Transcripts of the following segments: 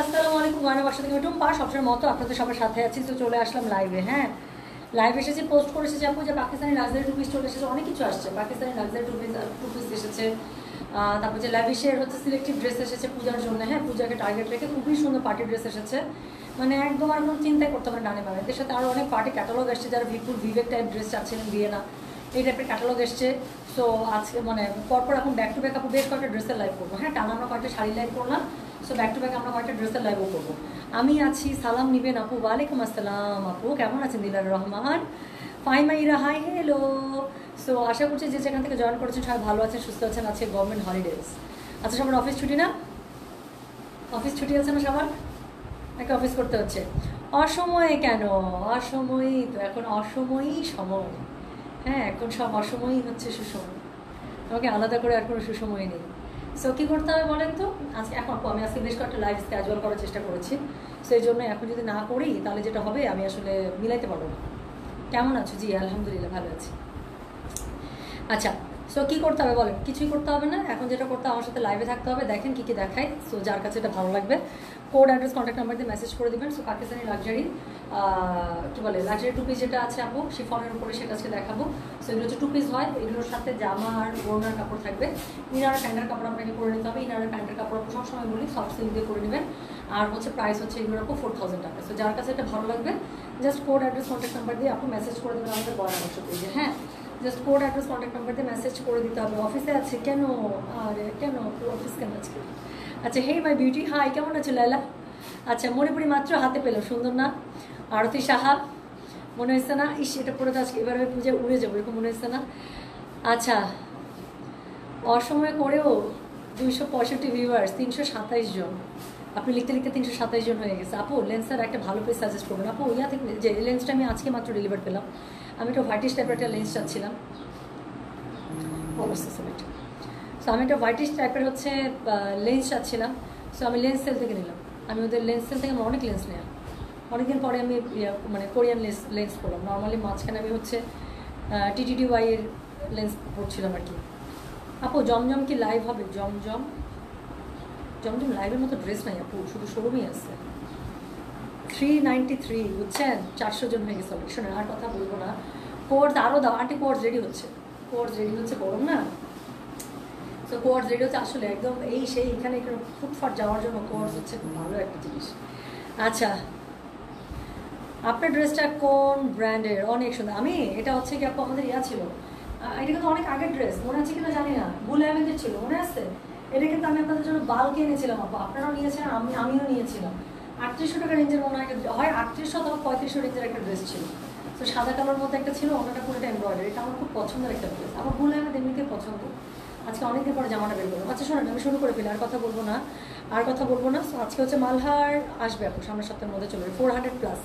আসসালামু আলাইকুম গানা বাসা থেকে টুম্পা সবসময় মতো আপনাদের সবার সাথে আছি। তো চলে আসলাম লাইভে। হ্যাঁ, লাইভ এসেছি, পোস্ট করে এসেছি আপু যে পাকিস্তানি লাক্সারি টু পিস চলে এসেছে, অনেক কিছু আসছে। পাকিস্তানি লাক্সারি টু পিস এসেছে, তারপর যে ল্যাভিশের হচ্ছে সিলেক্টিভ ড্রেস এসেছে পূজার জন্য। হ্যাঁ, পূজাকে টার্গেট রেখে খুবই সুন্দর পার্টি ড্রেস এসেছে, মানে একদম আর কোনো চিন্তাই করতে পারে ডানে বামে। এদের সাথে আরও অনেক পার্টি ক্যাটালগ এসছে, যারা ভিপুর ভিভেক টাইপ ড্রেস চাচ্ছিলেন, বিয়ে না এই টাইপের ক্যাটালগ এসছে। সো আজকে মানে পরপর এখন ব্যাক টু ব্যাক আপু বেশ কয়েকটা ড্রেসের লাইভ করবো। হ্যাঁ, টানা আমরা কয়েকটা শাড়ি লাইভ করলাম, সো ব্যাক টু ব্যাক আমরা কয়েকটা ড্রেসের লাইভও করবো। আমি আছি, সালাম নিবেন আপু। ওয়ালাইকুম আসসালাম আপু, কেমন আছেন? দিলার রহমান, ফাইমাইরা, হাই হ্যালো। সো আশা করছি যে যেখান থেকে জয়েন করেছেন সবাই ভালো আছেন, সুস্থ আছেন। আছে গভর্নমেন্ট হলিডেজ, আচ্ছা সবার অফিস ছুটি না? অফিস ছুটি আছে না সবার? নাকি অফিস করতে হচ্ছে? অসময়ে কেন? অসময়ই তো এখন, অসময়ই সময়। হ্যাঁ, এখন সব অসময়ই হচ্ছে সুসময়, আমাকে আলাদা করে আর কোনো সুসময় নেই। সো কী করতে হবে বলেন তো? আজকে এখন আমি আজকে বেশ কয়েকটা লাইভ ক্যাজুয়াল করার চেষ্টা করেছি। সো এই জন্য এখন যদি না করি তাহলে যেটা হবে আমি আসলে মিলাইতে পারবো না। কেমন আছো? জি আলহামদুলিল্লাহ ভালো আছি। আচ্ছা, সো কী করতে হবে বলেন? কিছুই করতে হবে না, এখন যেটা করতে আমার সাথে লাইভে থাকতে হবে। দেখেন কী কী দেখায়। সো যার কাছে এটা ভালো লাগবে কোড অ্যাড্রেস কন্ট্যাক্ট নাম্বার দিয়ে মেসেজ করে দেবেন। সো পাকিস্তানি লাক্সারি কী বলে লাক্সারি টু পিস যেটা আছে আপু শিফনের উপরে, সেটা আজকে দেখাবো। সো এগুলো হচ্ছে টু পিস হয়, এগুলোর সাথে জামা আর ওড়নার কাপড় থাকবে। ইনার প্যান্টের কাপড় আপনাকে করে নিতে হবে। ইনার প্যান্টের কাপড় আপু সবসময় বলি সফট সিল্ক দিয়ে করে নেবেন। আর হচ্ছে প্রাইস হচ্ছে এগুলোর আপু 4000 টাকা। সো যার কাছে এটা ভালো লাগবে just code address contact number দিয়ে আপু মেসেজ করে দেবেন আমাদের বয়ান অংশ পেজে। হ্যাঁ, just code address contact number দিয়ে মেসেজ করে দিতে হবে। অফিসে আছে কেন? আরে কেন অফিস কেন আজকে? আচ্ছা, হে মাই বিউটি, হাই, কেমন আছো লাইলা? আচ্ছা, মণিপুরি মাত্র হাতে পেলো, সুন্দর না? আরতি সাহা, মনে হচ্ছে না ইস এটা পরে তো আজকে এবার আমি পুজো উড়ে যাবো, এরকম মনে হচ্ছে না? আচ্ছা, অসময় করেও 265 ভিউয়ার্স, 327 জন। আপনি লিখতে লিখতে 327 জন হয়ে গেছে। আপু লেন্সের একটা ভালো পেজ সাজেস্ট করবেন আপু। ইয়া থেকে যে লেন্সটা আমি আজকে মাত্র ডেলিভার পেলাম, আমি একটা হোয়াইটিশ টাইপের একটা লেন্স চাচ্ছিলাম। সো আমি একটা হোয়াইটিশ টাইপের হচ্ছে লেন্স চাচ্ছিলাম। সো আমি লেন্স সেল থেকে নিলাম। আমি ওদের লেন্স সেল থেকে আমার অনেক লেন্স নেওয়া, অনেকদিন পরে আমি মানে কোরিয়ান লেন্স পরলাম। নর্মালি মাঝখানে আমি হচ্ছে TTDY এর লেন্স পরছিলাম আর কি। আপু জমজম কি লাইভ হবে? জমজম জমজম লাইভের মতো ড্রেস নাই আপু, শুধু শোরুমই আছে। 393 বুঝছেন, 400 জন হয়ে গেছে অলরেডি। শোনেন আর কথা বলবো না, কোর্স আরও দাও আন্টি। কোর্স রেডি হচ্ছে, কোর্স রেডি হচ্ছে, গরম না? তো কোর্স রেডি হচ্ছে আসলে একদম এই সেই এখানে একটু ফুটফাট যাওয়ার জন্য কোর্স হচ্ছে খুব ভালো একটা জিনিস। আচ্ছা, আপনার ড্রেসটা কোন ব্র্যান্ডের? অনেক সুন্দর। আমি এটা হচ্ছে কি আপু আমাদের ইয়া ছিল, এটা কিন্তু অনেক আগের ড্রেস, মনে আছে কিনা জানি না, বুল অ্যাভেঞ্জের ছিল, মনে আছে? এটা কিন্তু আমি আপনাদের জন্য বাল্কে এনেছিলাম আপু, আপনারাও নিয়েছিলেন, আমিও নিয়েছিলাম। 3800 টাকা রেঞ্জের মনে হয় 3800 অথবা 3500 রেঞ্জের একটা ড্রেস ছিল। তো সাদা কালার মধ্যে একটা ছিল, অন্যটা পুরোটা এমব্রয়ডারি। এটা আমার খুব পছন্দের একটা ড্রেস, আমার বুল অ্যাভেঞ্জ এমনিতে পছন্দ। আজকে অনেকদিন পরে জামাটা বের করলাম। আচ্ছা শোনেন, আমি শুরু করে ফেলি, আর কথা বলবো না, আর কথা বলবো না। সো আজকে হচ্ছে মালহার আসবে আপু সামনের সপ্তাহের মধ্যে চলে 400+,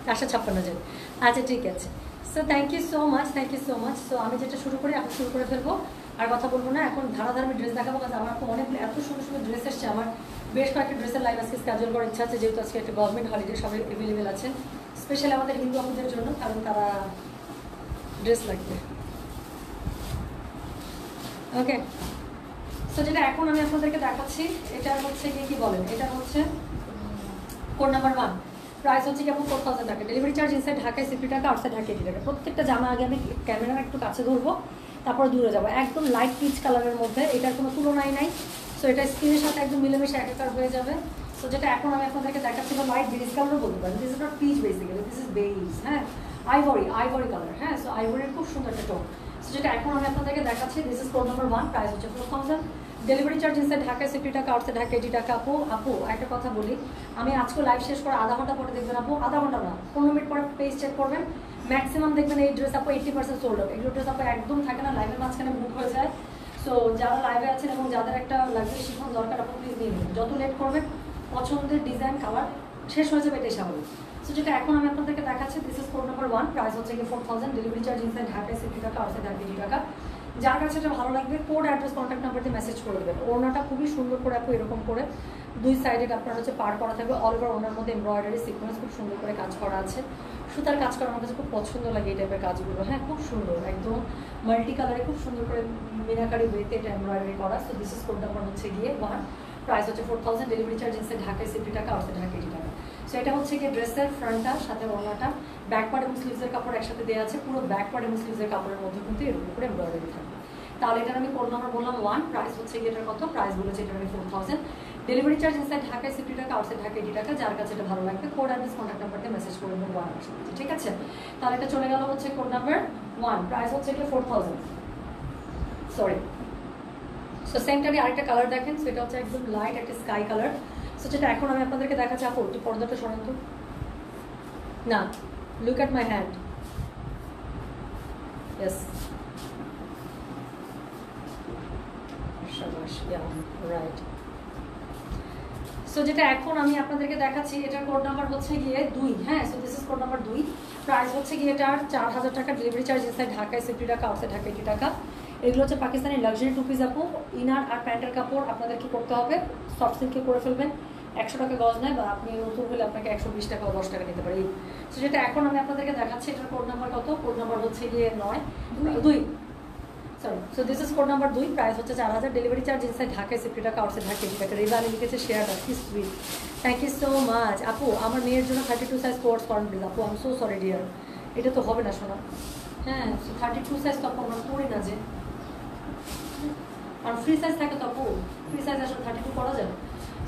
456 জন। আচ্ছা ঠিক আছে। So thank you so much, thank you so much. So আমি যেটা শুরু করি এখন শুরু করে ফেলবো, আর কথা বলবো না। এখন ধারাধার ড্রেস দেখাবো, কারণ আমার খুব অনেক এত সুন্দর সুন্দর ড্রেস এসছে। আমার বেশ কয়েকটা ড্রেসের লাইভ আজকে স্ক্যাজুয়াল করার ইচ্ছা আছে, যেহেতু আজকে একটা গভর্নমেন্ট হলিডে, সবাই অ্যাভেলেবেল আছেন, স্পেশালি আমাদের হিন্দু আপুদের জন্য, কারণ তারা ড্রেস লাগবে। ওকে, সো যেটা এখন আমি আপনাদেরকে দেখাচ্ছি এটা হচ্ছে কি বলেন, এটা হচ্ছে কোড নাম্বার 1। প্রাইস হচ্ছে কি আপনার 4000 টাকা। ডেলিভারি চার্জ ইনসাইড ঢাকায় 60 টাকা, আউটসাইড ঢাকায় 80 টাকা। প্রত্যেকটা জামা আগে আমি ক্যামেরা একটু কাছে ধরবো, তারপরে দূরে যাবো। একদম লাইট পিচ কালারের মধ্যে, এটার কোনো তুলনাই নাই। সো এটা স্কিনের সাথে একদম মিলেমিশে একাকার হয়ে যাবে। সো যেটা এখন আমি আপনাদেরকে দেখাচ্ছি বা লাইট বেজ কালারও বলতে পারেন, this is not peach basically, this is beige. হ্যাঁ, আইভরি কালার। হ্যাঁ, সো আইভরির খুব সুন্দর একটা টোন। সো যেটা এখন আমি আপনাদেরকে দেখাচ্ছি, this is code number 1, price হচ্ছে 4000। ডেলিভারি চার্জ ইনসাইড ঢাকায় 60 টাকা, আউটসাইড ঢাকা 80 টাকা। আপু একটা কথা বলি, আমি আজকে লাইভ শেষ করে আধা ঘন্টা পরে দেখবেন আপু, আধা ঘন্টা না 15 মিনিট পরে পেজ চেক করবেন, ম্যাক্সিমাম দেখবেন এই ড্রেস আপু 80% সোল্ড আউট। এগুলো ড্রেস আপু একদম থাকে না, লাইভের মাঝখানে বুক হয়ে যায়। সো যারা লাইভে আছেন এবং যাদের একটা লাক্সারি শিফন দরকার আপু প্লিজ নিয়ে নিন, যত লেট করবেন পছন্দের ডিজাইন কালার শেষ হয়ে যাবে, এটাই স্বাভাবিক। সো যেটা এখন আমি আপনাদেরকে দেখাচ্ছি, this is code number 1, price হচ্ছে কি 4000। ডেলিভারি চার্জ ইনসাইড ঢাকায় 60 টাকা, আউটসাইড ঢাকা 80 টাকা। যার কাছে এটা ভালো লাগবে কোড অ্যাড্রেস কন্ট্যাক্ট নাম্বার দিয়ে মেসেজ করে দেবেন। ওড়নাটা খুবই সুন্দর করে আপু এরকম করে দুই সাইডে আপনার হচ্ছে পার করা থাকবে, অল ওভার ওনার মধ্যে এমব্রয়ডারি সিকোয়েন্স খুব সুন্দর করে কাজ করা আছে। সুতার কাজ করা আমার কাছে খুব পছন্দ লাগে এই টাইপের কাজগুলো। হ্যাঁ, খুব সুন্দর, একদম মাল্টি কালারে খুব সুন্দর করে মিনাকারি ওয়েতে এটা এমব্রয়ডারি করা। So this is code number হচ্ছে গিয়ে 1, প্রাইস হচ্ছে 4000, ডেলিভারি চার্জ ইনসাইড ঢাকায় 60 টাকা, আউটসাইড ঢাকা 80 টাকা। সো এটা হচ্ছে কি ড্রেসের ফ্রন্টটা, সাথে ওড়নাটা, ব্যাক পার্ট এবং স্লিভসের কাপড় একসাথে দেওয়া আছে। পুরো ব্যাক পার্ট এবং স্লিভসের কাপড়ের মধ্যে কিন্তু এরকম করে এমব্রয়ডারি থাকবে। তাহলে এটার আমি কোড নাম্বার বললাম 1, প্রাইস হচ্ছে কি এটার কত, প্রাইস বলেছে এটার আমি 4000, ডেলিভারি চার্জ ইনসাইড ঢাকায় 60 টাকা, আউটসাইড ঢাকা 80 টাকা। যার কাছে এটা ভালো লাগবে কোড অ্যাড্রেস কন্ট্যাক্ট নাম্বার দিয়ে মেসেজ করে দেবো 1 মাসের মধ্যে, ঠিক আছে? তাহলে এটা চলে গেল হচ্ছে কোড নাম্বার 1, প্রাইস হচ্ছে কি 4000, সরি। সো সেমটারই আরেকটা কালার দেখেন, সেটা হচ্ছে একদম লাইট একটা স্কাই কালার। সো যেটা এখন আমি আপনাদেরকে দেখাচ্ছি, আপু একটু পর্দাটা সরান তো না, look at my hand, yes, শাবাশ, ইয়া রাইট। সো যেটা এখন আমি আপনাদেরকে দেখাচ্ছি এটার কোড নাম্বার হচ্ছে গিয়ে 2, হ্যাঁ। So this is code number 2, price হচ্ছে গিয়ে এটার 4000 টাকা, ডেলিভারি চার্জ ইনসাইড ঢাকায় 60 টাকা, আউটসাইড ঢাকা 80 টাকা। এগুলো হচ্ছে পাকিস্তানি লাক্সারি টু পিস আপু। ইনার আর প্যান্টের কাপড় আপনাদের কি করতে হবে, সফট সিল্কে করে ফেলবেন, 100 টাকা গজ নেয়, বা আপনি নতুন হলে আপনাকে 120 টাকা বা 10 টাকা নিতে পারে। সো যেটা এখন আমি আপনাদেরকে দেখাচ্ছি এটার কোড নাম্বার কত, কোড নাম্বার হচ্ছে গিয়ে 2, sorry. So this is code number 2, price হচ্ছে 4000, ডেলিভারি চার্জ ইনসাইড ঢাকায় 60 টাকা, আউটসাইড ঢাকা 80 টাকা। রিভালি লিখেছে শেয়ারটা, কি sweet, thank you so much আপু। আমার মেয়ের জন্য 32 সাইজ কোর্স করেন প্লিজ আপু, আমি সো সরি ডিয়ার, এটা তো হবে না শোনা, হ্যাঁ। 32 সাইজ তো আপু আমরা করি না, যে আর ফ্রি সাইজ থাকে তো আপু, ফ্রি সাইজ আসলে 32 করা যায়।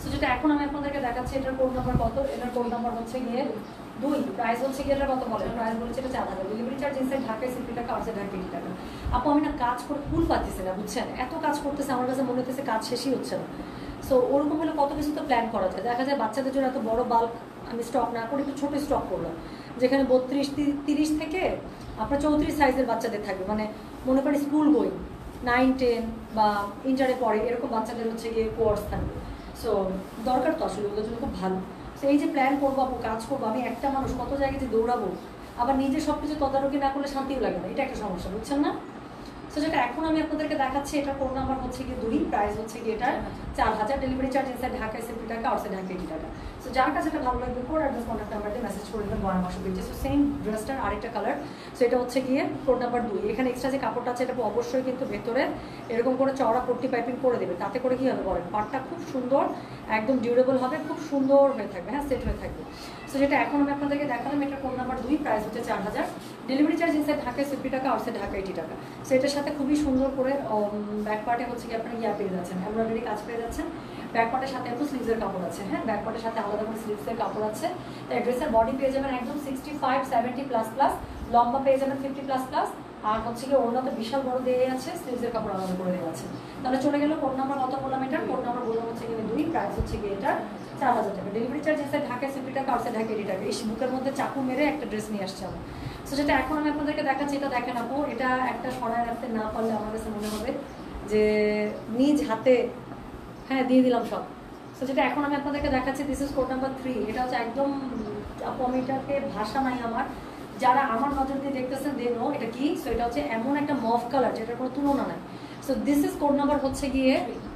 সো যেটা এখন আমি আপনাদেরকে দেখাচ্ছি এটার কোড নাম্বার কত, এটার কোড নাম্বার হচ্ছে গিয়ে 2, প্রাইস হচ্ছে গিয়ে এটা কত বলেন, প্রাইস বলেছে এটা 4000, ডেলিভারি চার্জ ইনসাইড ঢাকায় 60 টাকা, আউটসাইড ঢাকা 80 টাকা। আপু আমি না কাজ করে ফুল পাচ্ছি না, বুঝছেন, এত কাজ করতেছে আমার কাছে মনে হচ্ছে কাজ শেষই হচ্ছে না। সো ওরকম হলে কত কিছু তো প্ল্যান করা যায়, দেখা যায় বাচ্চাদের জন্য এত বড় বাল্ক আমি স্টক না করে একটু ছোটো স্টক করলাম, যেখানে 32, 30 থেকে আপনার 34 সাইজের বাচ্চাদের থাকবে, মানে মনে করি স্কুল বই 9, 10 বা ইন্টারে পড়ে এরকম বাচ্চাদের হচ্ছে গিয়ে কোর্স থাকবে। সো দরকার তো আসলে ওদের জন্য খুব ভালো। সো এই যে প্ল্যান করবো আপু, কাজ করবো, আমি একটা মানুষ কত জায়গায় যে দৌড়াবো, আবার নিজে সব কিছু তদারকি না করলে শান্তিও লাগে না, এটা একটা সমস্যা, বুঝছেন না? সো যেটা এখন আমি আপনাদেরকে দেখাচ্ছি এটার কোড নাম্বার হচ্ছে গিয়ে 2, প্রাইস হচ্ছে গিয়ে এটার 4000, ডেলিভারি চার্জ ইনসাইড ঢাকায় 60 টাকা, আউটসাইড ঢাকা 80 টাকা। সো যার কাছে এটা ভালো লাগবে কোড অ্যাড্রেস কন্ট্যাক্ট নাম্বার দিয়ে মেসেজ করে দেবেন 1 মাসের পেজে। সো সেম ড্রেসটার আরেকটা কালার, সো এটা হচ্ছে গিয়ে কোড নাম্বার 2। এখানে এক্সট্রা যে কাপড়টা আছে এটা অবশ্যই কিন্তু ভেতরে এরকম করে চওড়া পট্টি পাইপিং করে দেবে, তাতে করে কি হবে বলেন, পাটটা খুব সুন্দর, একদম ডিউরেবল হবে, খুব সুন্দর হয়ে থাকবে, হ্যাঁ, সেট হয়ে থাকবে। সো যেটা এখন আমি আপনাদেরকে দেখালাম এটার কোড নাম্বার 2, প্রাইস হচ্ছে 4000, ডেলিভারি চার্জ ইনসাইড ঢাকায় 60 টাকা, আউটসাইড ঢাকা 80 টাকা। সো এটার সাথে খুবই সুন্দর করে ব্যাক পার্টে হচ্ছে কি আপনারা ইয়া পেয়ে যাচ্ছেন, এমব্রয়ডারি কাজ পেয়ে যাচ্ছেন। ব্যাক পার্টের সাথে একটু স্লিভসের কাপড় আছে, হ্যাঁ, ব্যাক পার্টের সাথে আলাদা করে স্লিভসের কাপড় আছে। তাই ড্রেসের বডি পেয়ে যাবেন একদম 65, 70 প্লাস প্লাস, লম্বা পেয়ে যাবেন 50 প্লাস প্লাস, আর হচ্ছে কি ওড়না তো বিশাল বড় দিয়ে আছে, স্লিভসের কাপড় আলাদা করে দেওয়া আছে। তাহলে চলে গেল কোড নাম্বার কত বললাম, এটার কোড নাম্বার বললাম হচ্ছে গিয়ে 2, প্রাইস হচ্ছে গিয়ে এটার 4000 টাকা, ডেলিভারি চার্জ ইনসাইড ঢাকায় 60 টাকা, আউটসাইড ঢাকা 80 টাকা। এই বুকের মধ্যে চাকু মেরে একটা ড্রেস নিয়ে আসছে আমার। সো যেটা এখন আমি আপনাদেরকে দেখাচ্ছি এটা দেখেন আপু, এটা একটা সরায় রাখতে না পারলে আমার কাছে মনে হবে যে নিজ হাতে, হ্যাঁ, দিয়ে দিলাম সব। সো যেটা এখন আমি আপনাদেরকে দেখাচ্ছি দিস ইজ কোড নাম্বার 3, এটা হচ্ছে একদম আপু, আমি এটাকে ভাষা নাই আমার, যারা আমার নজর দিয়ে দেখতেছেন দে নো এটা কি। সো এটা হচ্ছে এমন একটা মফ কালার যেটার কোনো তুলনা নাই। So this is code number হচ্ছে গিয়ে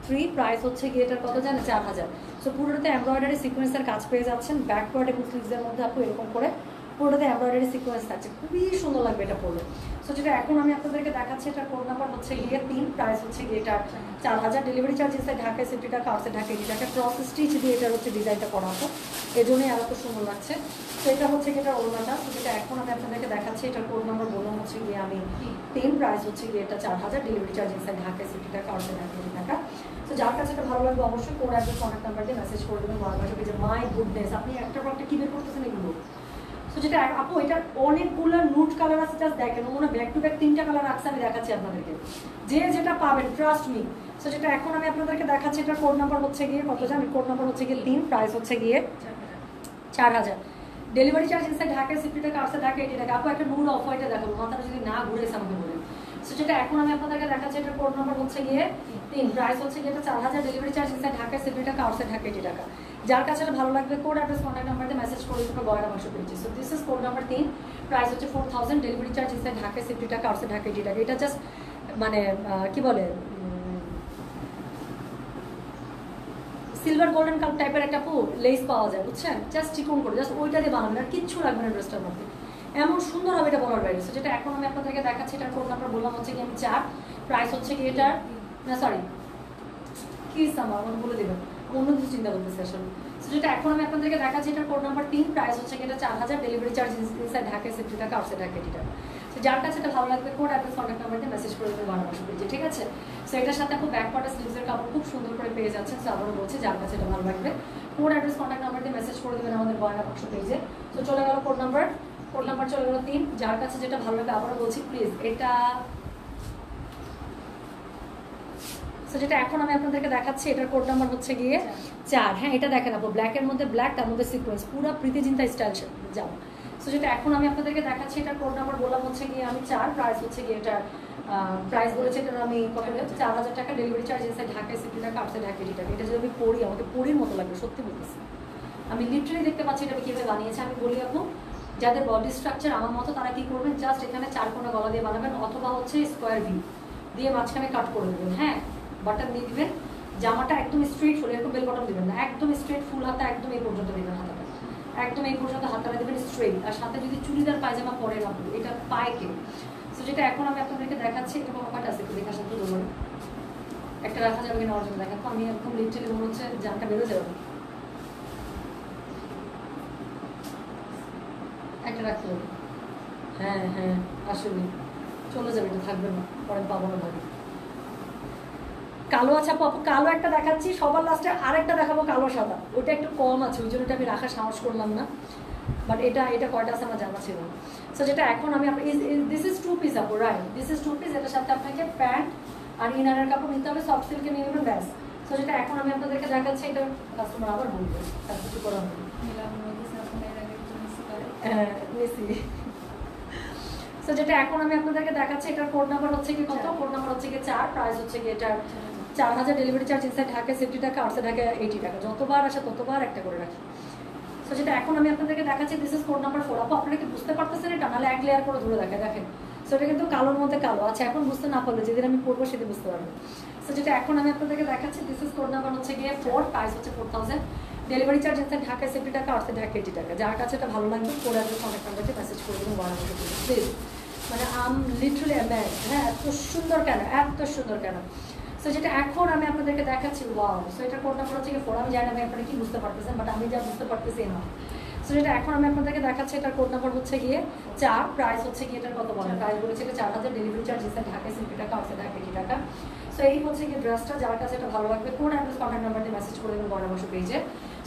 3, প্রাইস হচ্ছে গিয়ে এটার কত জানেন, 4000। সো পুরোটাতে এমব্রয়ডারি সিকোয়েন্সের কাজ পেয়ে যাচ্ছেন, ব্যাক পার্ট এবং স্লিভসের মধ্যে আপু এরকম করে পুরোটাতে এমব্রয়ডারি সিকোয়েন্স থাকছে, খুবই সুন্দর লাগবে এটা পরলে। সো যেটা এখন আমি আপনাদেরকে দেখাচ্ছি এটার কোড নাম্বার হচ্ছে গিয়ে 3, প্রাইস হচ্ছে গিয়ে এটার 4000, ডেলিভারি চার্জ ইনসাইড ঢাকায় 60 টাকা, আউটসাইড ঢাকা 80 টাকা। ক্রস স্টিচ দিয়ে এটার হচ্ছে ডিজাইনটা করা হতো, এই জন্যই আরো তো সুন্দর লাগছে। তো এটা হচ্ছে গিয়ে এটার ওড়নাটা, তো যেটা এখন আমি আপনাদেরকে দেখাচ্ছি এটার কোড নাম্বার বললাম হচ্ছে গিয়ে আমি 3, প্রাইস হচ্ছে গিয়ে এটা 4000, ডেলিভারি চার্জ ইনসাইড ঢাকায় 60 টাকা, আউটসাইড ঢাকা 80 টাকা। তো যার কাছে এটা ভালো লাগবে অবশ্যই কোড অ্যাড্রেস কন্ট্যাক্ট নাম্বার দিয়ে মেসেজ করে দেবেন 1 মাসের পেজে। মাই গুডনেস, আপনি একটা পর একটা কি বের করতেছেন এগুলো। সো যেটা আপু এটার অনেকগুলো নুট কালার আছে, জাস্ট দেখেন, মনে ব্যাক টু ব্যাক 3টা কালার আছে, আমি দেখাচ্ছি আপনাদেরকে, যে যেটা পাবেন ট্রাস্ট মি। সো যেটা এখন আমি আপনাদেরকে দেখাচ্ছি এটার কোড নাম্বার হচ্ছে গিয়ে কত জানেন, কোড নাম্বার হচ্ছে গিয়ে 3, প্রাইস হচ্ছে গিয়ে 4000, ডেলিভারি চার্জ ইনসাইড ঢাকায় 60 টাকা, আউটসাইড ঢাকা 80 টাকা। আপু একটা নুড অফ হোয়াইটে দেখাবো, মাথাটা যদি না ঘুরেছে আমাকে বলেন। সো যেটা এখন আমি আপনাদেরকে দেখাচ্ছি এটার কোড নাম্বার হচ্ছে গিয়ে 3, প্রাইস হচ্ছে গিয়ে এটা 4000, ডেলিভারি চার্জ ইনসাইড ঢাকায় 60 টাকা, আউটসাইড ঢাকা 80 টাকা। যার কাছে এটা ভালো লাগবে কোড অ্যাড্রেস কন্ট্যাক্ট নাম্বার দিয়ে মেসেজ করে দিতে গয়না বাক্স পেয়েছি। So this is code number 3, price হচ্ছে 4000, ডেলিভারি চার্জ ইনসাইড ঢাকায় 60 টাকা, আউটসাইড ঢাকা 80 টাকা। এটা জাস্ট মানে কি বলে সিলভার গোল্ডেন কাপ টাইপের একটা লেস পাওয়া যায়, বুঝছেন, জাস্ট চিকন করে, জাস্ট ওইটা দিয়ে বানাবেন, আর কিচ্ছু লাগবে না ড্রেসটার মধ্যে, এমন সুন্দর হবে এটা বলার বাইরে। সো যেটা এখন আমি আপনাদেরকে দেখাচ্ছি এটার কোড নাম্বার বললাম হচ্ছে কি আমি 4, প্রাইস হচ্ছে কি এটার, না সরি কি আমার বলে দেবেন, অন্য কিছু চিন্তা করতেছি আসলে। সো যেটা এখন আমি আপনাদেরকে দেখাচ্ছি, এটার কোড নাম্বার 3, প্রাইস হচ্ছে এটা 4000, ডেলিভারি চার্জ ইনসাইড ঢাকা 60 টাকা, আউটসাইড ঢাকা 80 টাকা। সো যার কাছে এটা ভালো লাগবে কোড অ্যাড্রেস কন্ট্যাক্ট নাম্বার দিয়ে মেসেজ করে দেবেন বাংলা ভাষা পেজে, ঠিক আছে? সো এটার সাথে আপনি ব্যাক পার্টের স্লিভসের কাপড় খুব সুন্দর করে পেয়ে যাচ্ছেন। সো আবারও বলছি, যার কাছে এটা ভালো লাগবে কোড অ্যাড্রেস কন্ট্যাক্ট নাম্বার দিয়ে মেসেজ করে দেবেন আমাদের বাংলা ভাষা পেজে। তো চলে গেল কোড নাম্বার চলে গেল 3। যার কাছে যেটা ভালো লাগবে আবারও বলছি প্লিজ এটা। সো যেটা এখন আমি আপনাদেরকে দেখাচ্ছি, এটার কোড নাম্বার হচ্ছে গিয়ে 4। হ্যাঁ, এটা দেখেন আপু, ব্ল্যাকের মধ্যে ব্ল্যাক, তার মধ্যে সিকোয়েন্স, পুরো প্রীতি জিন্তা স্টাইল যাও। সো যেটা এখন আমি আপনাদেরকে দেখাচ্ছি, এটার কোড নাম্বার বললাম হচ্ছে গিয়ে আমি 4, প্রাইস হচ্ছে গিয়ে এটার প্রাইস বলেছে এটার আমি কত 4000 টাকা, ডেলিভারি চার্জ ইনসাইড ঢাকায় 60 টাকা, আউটসাইড ঢাকা 80 টাকা। এটা যদি আমি পড়ি আমাকে পরির মতো লাগবে, সত্যি বলতেছি। আমি লিটারালি দেখতে পাচ্ছি এটা আমি কীভাবে বানিয়েছি। আমি বলি আপু, যাদের বডি স্ট্রাকচার আমার মতো তারা কি করবেন, জাস্ট এখানে 4 কোণা গলা দিয়ে বানাবেন, অথবা হচ্ছে স্কোয়ার ভি দিয়ে মাঝখানে কাট করে দেবেন। হ্যাঁ, বাটন দিয়ে দিবেন। জামাটা একদম স্ট্রেট ফুল, এরকম বেল বটম দিবেন না, একদম স্ট্রেট ফুল হাতা, একদম এই পর্যন্ত দিবেন হাতাটা, একদম এই পর্যন্ত হাতাটা দিবেন স্ট্রেট। আর সাথে যদি চুড়িদার পায়জামা পরেন আপনি, এটা পায়ে কেউ। সো যেটা এখন আমি আপনাদেরকে দেখাচ্ছি, এটা কটা আছে একটু দেখা সাথে দেবো, একটা রাখা যাবে কিনা অর্জন দেখাবো। আমি একদম লিটারালি মনে হচ্ছে জামটা বেরো যাবে, একটা রাখতে হবে। হ্যাঁ হ্যাঁ, আসলে চলে যাবে, এটা থাকবে না, পরে পাবো না ভাবে। কালো আছে আপু, কালো একটা দেখাচ্ছি, সবার লাস্টে আরেকটা দেখাবো কালো সাদা, ওটা একটু কম আছে, ওই জন্য আমি রাখার সাহস করলাম না। বাট এটা কয়টা আছে আমার জানা ছিল। সো যেটা এখন আমি দিস ইজ 2 পিস আপু, রাইট, দিস ইজ 2 পিস। এটার সাথে আপনাকে প্যান্ট আর ইনারের কাপড় নিতে হবে, সফট সিল্কে নিয়ে নেবেন, ব্যাস। সো যেটা এখন আমি আপনাদেরকে দেখাচ্ছি, এটা কাস্টমার আবার বলবে, তার কিছু করা হবে। সো যেটা এখন আমি আপনাদেরকে দেখাচ্ছি, এটার কোড নাম্বার হচ্ছে কি কত, কোড নাম্বার হচ্ছে কি 4, প্রাইস হচ্ছে কি এটার 4000, ডেলিভারি চার্জ ইনসাইড ঢাকা 60 টাকা, আউটসাইড ঢাকা 80 টাকা। যতবার আসে ততবার একটা করে রাখি। সো যেটা এখন আমি আপনাদেরকে দেখাচ্ছি, দিস ইজ কোড নাম্বার 4। আপু আপনারা কি বুঝতে পারতেছেন এটা, নাহলে এক লেয়ার করে ধরে দেখেন। সো এটা কিন্তু কালোর মধ্যে কালো আছে, এখন বুঝতে না পারলে যেদিন আমি পড়বো সেদিন বুঝতে পারবো। সো যেটা এখন আমি আপনাদেরকে দেখাচ্ছি, দিস ইজ কোড নাম্বার হচ্ছে গিয়ে 4, প্রাইস হচ্ছে 4000, ডেলিভারি চার্জ ইনসাইড ঢাকা 60 টাকা, আউটসাইড ঢাকা 80 টাকা। যার কাছে এটা ভালো লাগবে কোড অ্যাড্রেস কন্ট্যাক্ট নাম্বারটি মেসেজ করে দেবেন বাংলাদেশে প্লিজ। মানে আম লিটারালি অ্যামেজড। হ্যাঁ, এত সুন্দর কেন, এত সুন্দর কেন। সো যেটা এখন আমি আপনাদেরকে দেখাচ্ছি, ওয়াও। সো এটার কোড নাম্বার হচ্ছে 4, আমি জানি না আপনারা কি বুঝতে পারতেছেন, বাট আমি যা বুঝতে পারতেছি না। সো যেটা এখন আমি আপনাদেরকে দেখাচ্ছি, এটার কোড নাম্বার হচ্ছে গিয়ে 4, প্রাইস হচ্ছে গিয়ে এটার কত বলেন, প্রাইস বলেছে 4000, ডেলিভারি চার্জ ইনসাইড ঢাকা 60 টাকা, আউটসাইড ঢাকা 80 টাকা। সো এই হচ্ছে গিয়ে ড্রেসটা, যার কাছে এটা ভালো লাগবে কোড অ্যাড্রেস কন্ট্যাক্ট নাম্বার দিয়ে মেসেজ করে দেবেন বাংলাদেশ পেজে।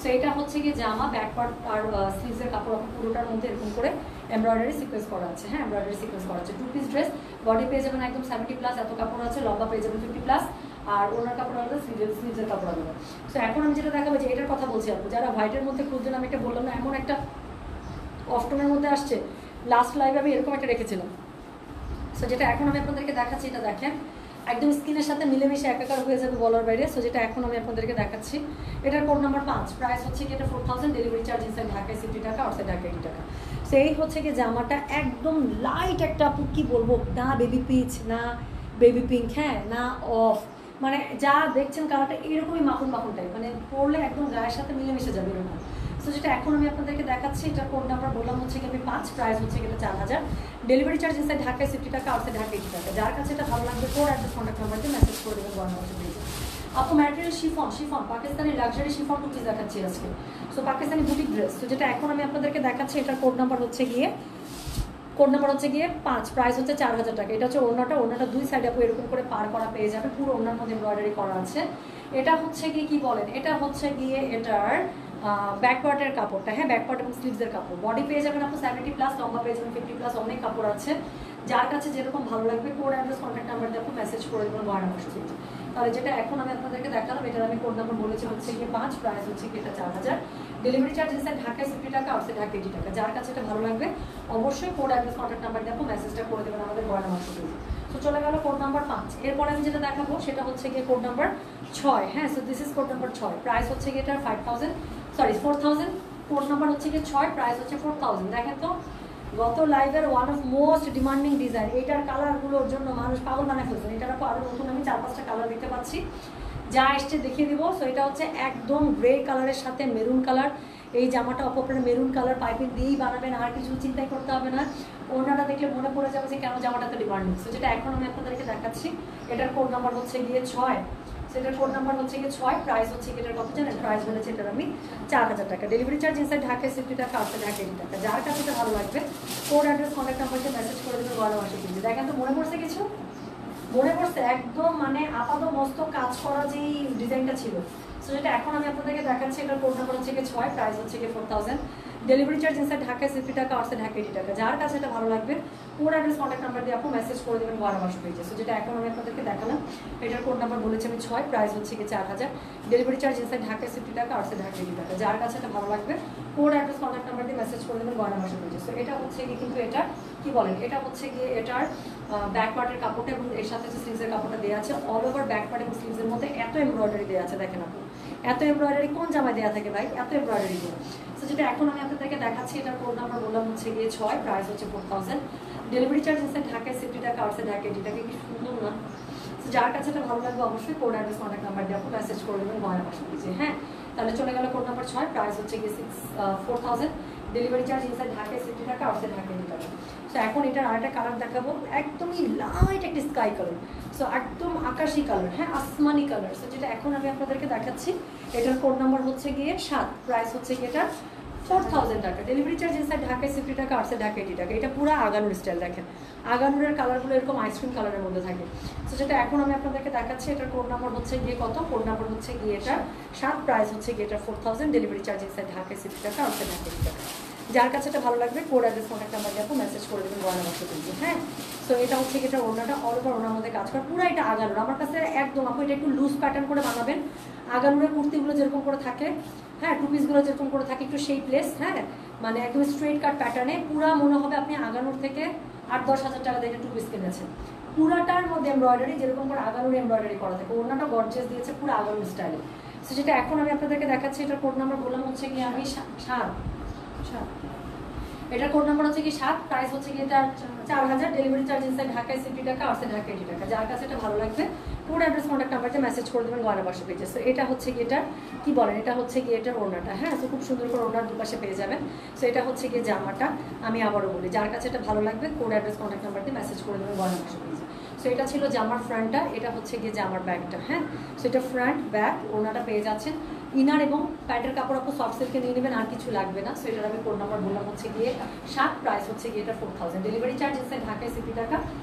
সো এটা হচ্ছে গিয়ে জামা, ব্যাক পার্ট আর স্লিভসের কাপড় পুরোটার মধ্যে এরকম করে এমব্রয়ডারি সিকোয়েন্স করা আছে। হ্যাঁ, এমব্রয়ডারি সিকোয়েন্স করা আছে। 2 পিস ড্রেস, বডি পেয়ে যাবেন একদম 70+, এত কাপড় আছে, লম্বা পেয়ে যাবেন 50+, আর ওনার কাপড় আলাদা, স্লিভসের কাপড় আলাদা। সো এখন আমি যেটা দেখাবো, যে এটার কথা বলছি আপু, যারা হোয়াইটের মধ্যে খুঁজছেন, আমি একটা বললাম না, এমন একটা অফটনের মধ্যে আসছে, লাস্ট লাইভে আমি এরকম একটা রেখেছিলাম। সো যেটা এখন আমি আপনাদেরকে দেখাচ্ছি, এটা দেখেন একদম স্কিনের সাথে মিলেমিশে একাকার হয়ে যাবে বলার বাইরে। সো যেটা এখন আমি আপনাদেরকে দেখাচ্ছি, এটার কোড নাম্বার 5, প্রাইস হচ্ছে কি এটা 4000, ডেলিভারি চার্জ ইনসাইড ঢাকায় 60 টাকা, আউটসাইড ঢাকা 80 টাকা। সো এই হচ্ছে কি জামাটা, একদম লাইট একটা আপু, কি বলবো, না বেবি পিচ না বেবি পিঙ্ক, হ্যাঁ না অফ, মানে যা দেখছেন কালারটা এরকমই মাখন মাখন টাইপ, মানে পরলে একদম গায়ের সাথে মিলেমিশে যাবে এরকম। সো যেটা এখন আমি আপনাদেরকে দেখাচ্ছি, এটা কোড নাম্বার বললাম হচ্ছে কি আমি 5, প্রাইস হচ্ছে কি এটা 4000, ডেলিভারি চার্জ ইনসাইড ঢাকায় 60 টাকা, আউটসাইড ঢাকা 80 টাকা। যার কাছে এটা ভালো লাগবে কোড অ্যাড্রেস কন্ট্যাক্ট নাম্বার দিয়ে মেসেজ করে দেবেন বাংলাদেশে পেজে। আপু material chiffon, Pakistani luxury chiffon 2 piece দেখাচ্ছি আজকে। So Pakistani boutique dress. তো যেটা এখন আমি আপনাদেরকে দেখাচ্ছি, এটার কোড নাম্বার হচ্ছে গিয়ে 5, প্রাইস হচ্ছে 4000 টাকা। এটা হচ্ছে ওড়নাটা 2 সাইডে আপু এরকম করে পার করা পেয়ে যাবে, পুরো ওড়নার মধ্যে এমব্রয়ডারি করা আছে। এটা হচ্ছে গিয়ে কি বলেন, এটা হচ্ছে গিয়ে এটার ব্যাক পার্টের কাপড়টা, হ্যাঁ ব্যাক পার্ট এবং স্লিভসের কাপড়। বডি পেয়ে যাবেন আপু 70+, লম্বা পেয়ে যাবেন 50+, অনেক কাপড় আছে। যার কাছে যেরকম ভালো লাগবে কোড অ্যাড্রেস কন্ট্যাক্ট নাম্বার দিয়ে আপনি মেসেজ করে দেবেন বাংলাদেশ পেজে। তাহলে যেটা এখন আমি আপনাদেরকে দেখালাম, এটার আমি কোড নাম্বার বলেছি হচ্ছে গিয়ে 5, প্রাইস হচ্ছে কি এটা 4000, ডেলিভারি চার্জ ইনসাইড ঢাকায় 60 টাকা, আউটসাইড ঢাকা 80 টাকা। যার কাছে এটা ভালো লাগবে অবশ্যই কোড অ্যাড্রেস কন্ট্যাক্ট নাম্বার দিয়ে আপনি মেসেজটা করে দেবেন আমাদের বাংলাদেশ পেজে। তো চলে গেল কোড নাম্বার 5। এরপরে আমি যেটা দেখাবো সেটা হচ্ছে গিয়ে কোড নাম্বার 6। হ্যাঁ, so this is code number 6, price হচ্ছে গিয়ে এটার 4000, কোড নাম্বার হচ্ছে গিয়ে 6, প্রাইস হচ্ছে 4000। দেখেন তো, গত লাইভের one of most demanding design, এইটার কালারগুলোর জন্য মানুষ পাগল বানায় ফেলছেন। এটার আরও নতুন আমি 4-5টা কালার দেখতে পাচ্ছি, যা এসছে দেখিয়ে দিব। সো এটা হচ্ছে একদম গ্রে কালারের সাথে মেরুন কালার। এই জামাটা অপরে মেরুন কালার পাইপিং দিয়েই বানাবেন, আর কিছু চিন্তাই করতে হবে না। ওনাটা দেখলে মনে পড়ে যাবে যে কেন জামাটা তো ডিমান্ডিং। সো যেটা এখন আমি আপনাদেরকে দেখাচ্ছি, এটার কোড নাম্বার হচ্ছে গিয়ে 6। সেটার কোড নাম্বার হচ্ছে কি 6, প্রাইস হচ্ছে কি এটার কত জানেন? প্রাইস বলেছে এটার আমি 4000 টাকা। ডেলিভারি চার্জ ইনসাইড ঢাকায় 60 টাকা, আউটসাইড ঢাকা 80 টাকা। যার কাছে এটা ভালো লাগবে কোড অ্যাড্রেস কন্ট্যাক্ট নাম্বারকে মেসেজ করে দেবেন 12 মাসে কিনতে। দেখেন তো মনে পড়ছে কিছু? মনে পড়ছে একদম, মানে আপাত মস্ত কাজ করা যেই ডিজাইনটা ছিল। সো যেটা এখন আমি আপনাদেরকে দেখাচ্ছি এটার কোড নাম্বার হচ্ছে কি 6, প্রাইস হচ্ছে কি 4000। ডেলিভারি চার্জ ইনসাইড ঢাকায় 60 টাকা, আউটসাইড ঢাকা 80 টাকা। যার কাছে এটা ভালো লাগবে কোড অ্যাড্রেস কন্ট্যাক্ট নাম্বার দিয়ে আপনি মেসেজ করে দেবেন 12 মাস পেজে। সো যেটা এখন আমি আপনাদেরকে দেখালাম এটার কোড নাম্বার বলেছি আমি 6, প্রাইস হচ্ছে কি 4000। ডেলিভারি চার্জ ইনসাইড ঢাকায় 60 টাকা, আউটসাইড ঢাকা 80 টাকা। যার কাছে এটা ভালো লাগবে কোড অ্যাড্রেস কন্ট্যাক্ট নাম্বার দিয়ে মেসেজ করে দেবেন 12 মাসের পেজে। সো এটা হচ্ছে কি, কিন্তু এটা কি বলেন, এটা হচ্ছে গিয়ে এটার ব্যাক পার্টের কাপড়টা এবং এর সাথে যে স্লিভসের কাপড়টা দেওয়া আছে, অল ওভার ব্যাক পার্ট এবং স্লিভসের মধ্যে এত এমব্রয়ডারি দেওয়া আছে। দেখেন আপনি এত এমব্রয়ডারি কোন জামায় দেওয়া থাকে ভাই? এত এমব্রয়ডারি দিয়ে। সো যেটা এখন আমি আপনাদেরকে দেখাচ্ছি এটার কোড নাম্বার বললাম হচ্ছে গিয়ে 6, প্রাইস হচ্ছে 4000। ডেলিভারি চার্জ ইনসাইড ঢাকায় 60 টাকা, আউটসাইড ঢাকা 80 টাকা। কি সুন্দর না? সো যার কাছে এটা ভালো লাগবে অবশ্যই কোড অ্যাড্রেস কন্ট্যাক্ট নাম্বার দিয়ে আপনি মেসেজ করে দেবেন 12 মাসের পেজে। হ্যাঁ, তাহলে চলে গেল কোড নাম্বার 6, প্রাইস হচ্ছে গিয়ে 4000। ডেলিভারি চার্জ ইনসাইড ঢাকায় 60 টাকা, আউটসাইড ঢাকা 80 টাকা। সো এখন এটার আরেকটা কালার দেখাবো, একদমই লাইট একটা স্কাই কালার। সো একদম আকাশি কালার, হ্যাঁ আসমানি কালার। সো যেটা এখন আমি আপনাদেরকে দেখাচ্ছি এটার কোড নাম্বার হচ্ছে গিয়ে 7, প্রাইস হচ্ছে গিয়ে এটা 4000 টাকা। ডেলিভারি চার্জ ইনসাইড ঢাকায় 60 টাকা, আউটসাইড ঢাকা 80 টাকা। এটা পুরো আগানুর স্টাইল। দেখেন আগানুরের কালারগুলো এরকম আইসক্রিম কালারের মধ্যে থাকে। সো যেটা এখন আমি আপনাদেরকে দেখাচ্ছি এটার কোড নাম্বার হচ্ছে গিয়ে কত? কোড নাম্বার হচ্ছে গিয়ে এটা 7, প্রাইস হচ্ছে গিয়ে এটা 4000। ডেলিভারি চার্জ ইনসাইড ঢাকায় 60 টাকা, আউটসাইড ঢাকা 80 টাকা। যার কাছে এটা ভালো লাগবে কোড অ্যাড্রেস কন্ট্যাক্ট নাম্বার দিয়ে আপনি মেসেজ করে দেবেন 12 মাসের পেজে। হ্যাঁ, সো এটা হচ্ছে কি এটা ওড়নাটা অল ওভার ওনার মধ্যে কাজ করে পুরো এটা আগানুর। আমার কাছে একদম আপনি এটা একটু লুজ প্যাটার্ন করে বানাবেন। আগানুরের কুর্তিগুলো যেরকম করে থাকে, হ্যাঁ টু পিসগুলো যেরকম করে থাকে একটু শেপলেস, হ্যাঁ মানে একদম স্ট্রেট কাট প্যাটার্নে, পুরো মনে হবে আপনি আগানুর থেকে 8-10 হাজার টাকা দিয়ে টু পিস কিনেছেন। পুরাটার মধ্যে এমব্রয়ডারি যেরকম করে আগানুর এমব্রয়ডারি করা থাকে, ওড়নাটা গর্জিয়াস দিয়েছে পুরো আগানুর স্টাইলে। সো যেটা এখন আমি আপনাদেরকে দেখাচ্ছি এটার কোড নাম্বার বললাম হচ্ছে কি আমি 7। এটার কোড নাম্বার হচ্ছে কি 7, প্রাইস হচ্ছে কি এটা 4000। ডেলিভারি চার্জ ইনসাইড ঢাকায় 60 টাকা, আউটসাইড ঢাকা 80 টাকা। যার কাছে এটা ভালো লাগবে কোড অ্যাড্রেস কন্ট্যাক্ট নাম্বারতে মেসেজ করে দেবেন 12 মাসের পেজে। সো এটা হচ্ছে কি এটা কি বলেন, এটা হচ্ছে কি এটার ওড়নাটা। হ্যাঁ, সো খুব সুন্দর করে ওড়নার দুপাশে পেয়ে যাবেন। সো এটা হচ্ছে কি জামাটা। আমি আবারও বলি যার কাছে এটা ভালো লাগবে কোড অ্যাড্রেস কন্ট্যাক্ট নাম্বারতে মেসেজ করে দেবেন 12 মাসের পেজে। সো এটা ছিল জামার ফ্রন্টটা, এটা হচ্ছে গিয়ে জামার ব্যাকটা। হ্যাঁ, সো এটা ফ্রন্ট ব্যাক ওড়নাটা পেয়ে যাচ্ছেন। ইনার এবং প্যান্টের কাপড় আপনি সফট সিল্কে নিয়ে নেবেন, আর কিছু লাগবে না। সো এটার আমি কোড নাম্বার বললাম হচ্ছে গিয়ে 7, প্রাইস হচ্ছে গিয়ে এটা 4000। ডেলিভারি চার্জ ইনসাইড ঢাকায় 60 টাকা,